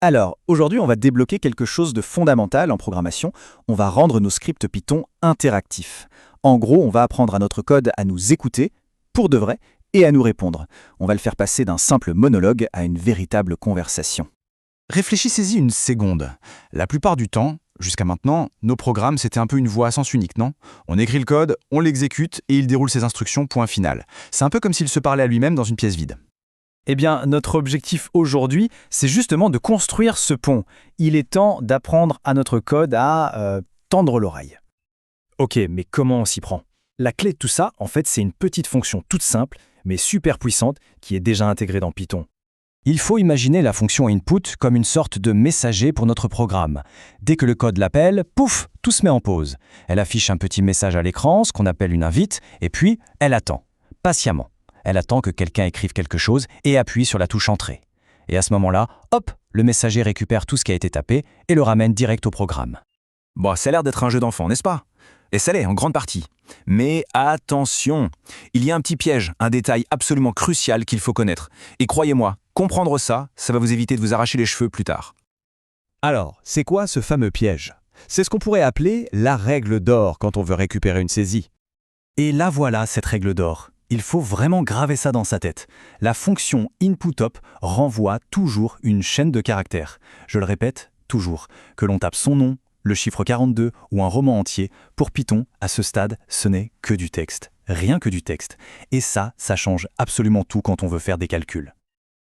Alors, aujourd'hui, on va débloquer quelque chose de fondamental en programmation. On va rendre nos scripts Python interactifs. En gros, on va apprendre à notre code à nous écouter, pour de vrai, et à nous répondre. On va le faire passer d'un simple monologue à une véritable conversation. Réfléchissez-y une seconde. La plupart du temps, jusqu'à maintenant, nos programmes, c'était un peu une voie à sens unique, non? On écrit le code, on l'exécute et il déroule ses instructions, point final. C'est un peu comme s'il se parlait à lui-même dans une pièce vide. Eh bien, notre objectif aujourd'hui, c'est justement de construire ce pont. Il est temps d'apprendre à notre code à tendre l'oreille. Ok, mais comment on s'y prend? La clé de tout ça, en fait, c'est une petite fonction toute simple, mais super puissante, qui est déjà intégrée dans Python. Il faut imaginer la fonction input comme une sorte de messager pour notre programme. Dès que le code l'appelle, pouf, tout se met en pause. Elle affiche un petit message à l'écran, ce qu'on appelle une invite, et puis elle attend, patiemment. Elle attend que quelqu'un écrive quelque chose et appuie sur la touche Entrée. Et à ce moment-là, hop, le messager récupère tout ce qui a été tapé et le ramène direct au programme. Bon, ça a l'air d'être un jeu d'enfant, n'est-ce pas? Et ça l'est, en grande partie. Mais attention, il y a un petit piège, un détail absolument crucial qu'il faut connaître. Et croyez-moi, comprendre ça, ça va vous éviter de vous arracher les cheveux plus tard. Alors, c'est quoi ce fameux piège? C'est ce qu'on pourrait appeler la règle d'or quand on veut récupérer une saisie. Et là voilà cette règle d'or. Il faut vraiment graver ça dans sa tête. La fonction input-up renvoie toujours une chaîne de caractères. Je le répète, toujours. Que l'on tape son nom, le chiffre 42 ou un roman entier, pour Python, à ce stade, ce n'est que du texte. Rien que du texte. Et ça change absolument tout quand on veut faire des calculs.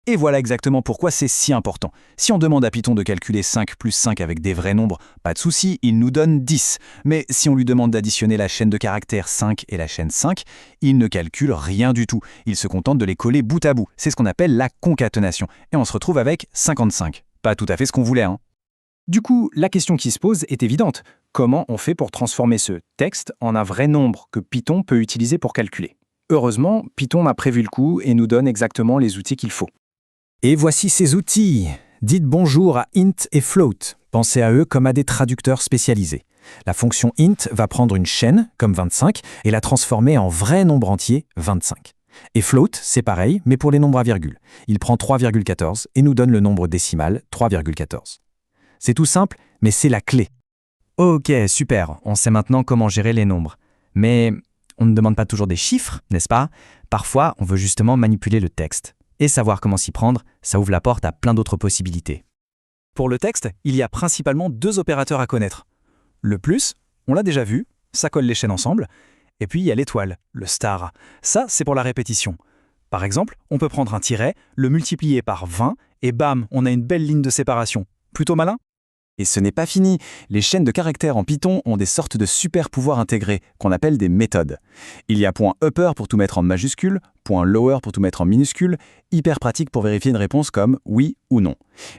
Et voilà exactement pourquoi c'est si important. Si on demande à Python de calculer 5 plus 5 avec des vrais nombres, pas de souci, il nous donne 10. Mais si on lui demande d'additionner la chaîne de caractères 5 et la chaîne 5, il ne calcule rien du tout. Il se contente de les coller bout à bout. C'est ce qu'on appelle la concaténation. Et on se retrouve avec 55. Pas tout à fait ce qu'on voulait, hein. Du coup, la question qui se pose est évidente. Comment on fait pour transformer ce texte en un vrai nombre que Python peut utiliser pour calculer? Heureusement, Python a prévu le coup et nous donne exactement les outils qu'il faut. Et voici ces outils. Dites bonjour à int et float. Pensez à eux comme à des traducteurs spécialisés. La fonction int va prendre une chaîne, comme 25, et la transformer en vrai nombre entier, 25. Et float, c'est pareil, mais pour les nombres à virgule. Il prend 3,14 et nous donne le nombre décimal, 3,14. C'est tout simple, mais c'est la clé. Ok, super, on sait maintenant comment gérer les nombres. Mais on ne demande pas toujours des chiffres, n'est-ce pas? Parfois, on veut justement manipuler le texte. Et savoir comment s'y prendre, ça ouvre la porte à plein d'autres possibilités. Pour le texte, il y a principalement deux opérateurs à connaître. Le plus, on l'a déjà vu, ça colle les chaînes ensemble. Et puis il y a l'étoile, le star. Ça, c'est pour la répétition. Par exemple, on peut prendre un tiret, le multiplier par 20, et bam, on a une belle ligne de séparation. Plutôt malin? Et ce n'est pas fini. Les chaînes de caractères en Python ont des sortes de super pouvoirs intégrés, qu'on appelle des méthodes. Il y a .upper pour tout mettre en majuscule, .lower pour tout mettre en minuscule, hyper pratique pour vérifier une réponse comme oui ou non.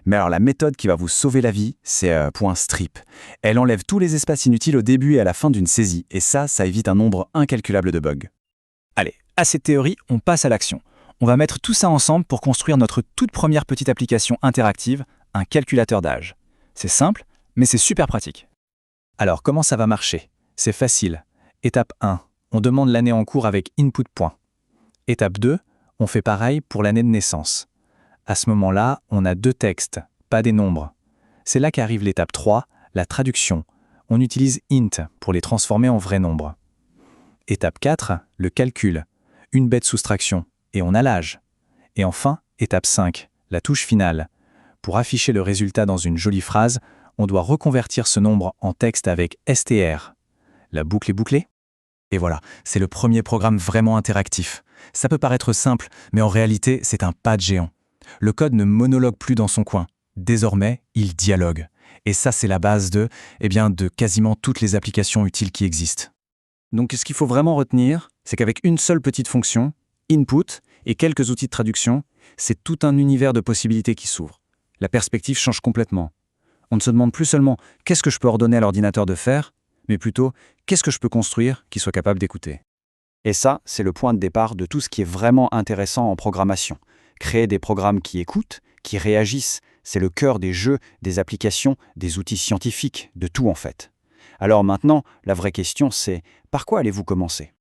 Mais alors la méthode qui va vous sauver la vie, c'est .strip. Elle enlève tous les espaces inutiles au début et à la fin d'une saisie, et ça évite un nombre incalculable de bugs. Allez, assez de théorie, on passe à l'action. On va mettre tout ça ensemble pour construire notre toute première petite application interactive, un calculateur d'âge. C'est simple, mais c'est super pratique. Alors, comment ça va marcher? C'est facile. Étape 1, on demande l'année en cours avec input point. Étape 2, on fait pareil pour l'année de naissance. À ce moment-là, on a deux textes, pas des nombres. C'est là qu'arrive l'étape 3, la traduction. On utilise int pour les transformer en vrais nombres. Étape 4, le calcul. Une bête soustraction, et on a l'âge. Et enfin, étape 5, la touche finale. Pour afficher le résultat dans une jolie phrase, on doit reconvertir ce nombre en texte avec str. La boucle est bouclée? Et voilà, c'est le premier programme vraiment interactif. Ça peut paraître simple, mais en réalité, c'est un pas de géant. Le code ne monologue plus dans son coin. Désormais, il dialogue. Et ça, c'est la base de quasiment toutes les applications utiles qui existent. Donc, ce qu'il faut vraiment retenir, c'est qu'avec une seule petite fonction, input, et quelques outils de traduction, c'est tout un univers de possibilités qui s'ouvre. La perspective change complètement. On ne se demande plus seulement qu'est-ce que je peux ordonner à l'ordinateur de faire, mais plutôt qu'est-ce que je peux construire qui soit capable d'écouter. Et ça, c'est le point de départ de tout ce qui est vraiment intéressant en programmation. Créer des programmes qui écoutent, qui réagissent, c'est le cœur des jeux, des applications, des outils scientifiques, de tout en fait. Alors maintenant, la vraie question c'est, par quoi allez-vous commencer ?